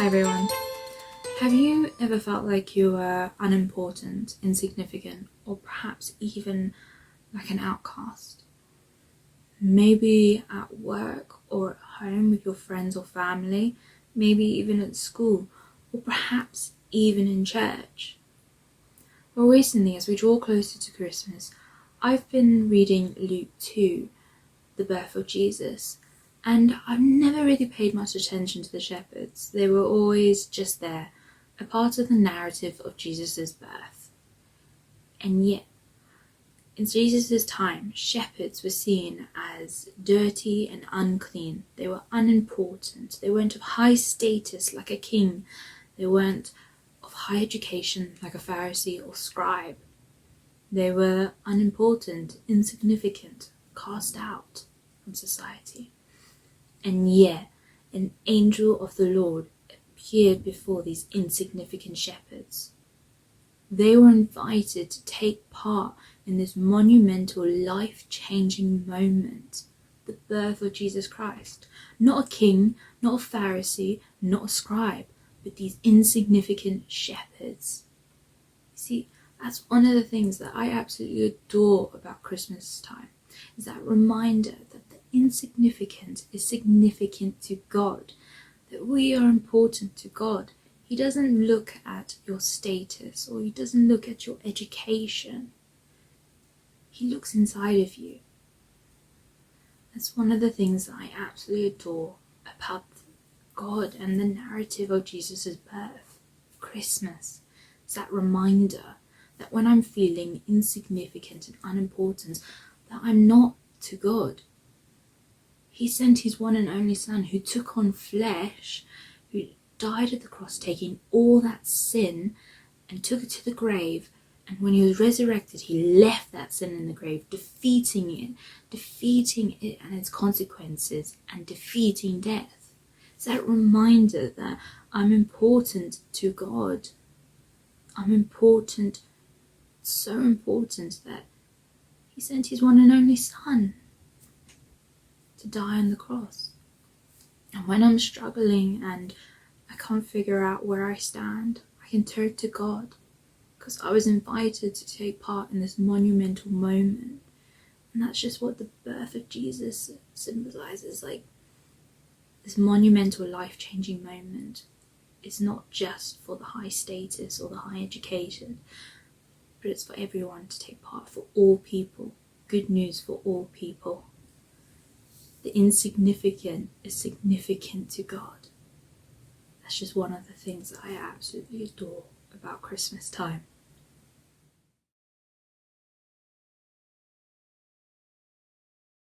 Hi everyone. Have you ever felt like you were unimportant, insignificant, or perhaps even like an outcast? Maybe at work or at home with your friends or family, maybe even at school, or perhaps even in church. Well, recently, as we draw closer to Christmas, I've been reading Luke 2, the birth of Jesus, and I've never really paid much attention to the shepherds. They were always just there, a part of the narrative of Jesus' birth. And yet, in Jesus' time, shepherds were seen as dirty and unclean. They were unimportant. They weren't of high status like a king. They weren't of high education like a Pharisee or scribe. They were unimportant, insignificant, cast out from society. And yet, an angel of the Lord appeared before these insignificant shepherds. They were invited to take part in this monumental, life-changing moment, the birth of Jesus Christ. Not a king, not a Pharisee, not a scribe, but these insignificant shepherds. See, that's one of the things that I absolutely adore about Christmas time, is that reminder that the insignificant is significant to God, that we are important to God. He doesn't look at your status or he doesn't look at your education. He looks inside of you. That's one of the things that I absolutely adore about God and the narrative of Jesus' birth, Christmas. It's that reminder that when I'm feeling insignificant and unimportant, that I'm not to God. He sent his one and only Son who took on flesh, who died at the cross, taking all that sin and took it to the grave. And when he was resurrected, he left that sin in the grave, defeating it and its consequences, and defeating death. It's that reminder that I'm important to God. I'm important, so important that he sent his one and only Son to die on the cross. And when I'm struggling and I can't figure out where I stand, I can turn to God, because I was invited to take part in this monumental moment. And that's just what the birth of Jesus symbolizes, like this monumental, life-changing moment. It's not just for the high status or the high education, but it's for everyone to take part, for all people. Good news for all people. The insignificant is significant to God. That's just one of the things that I absolutely adore about Christmas time.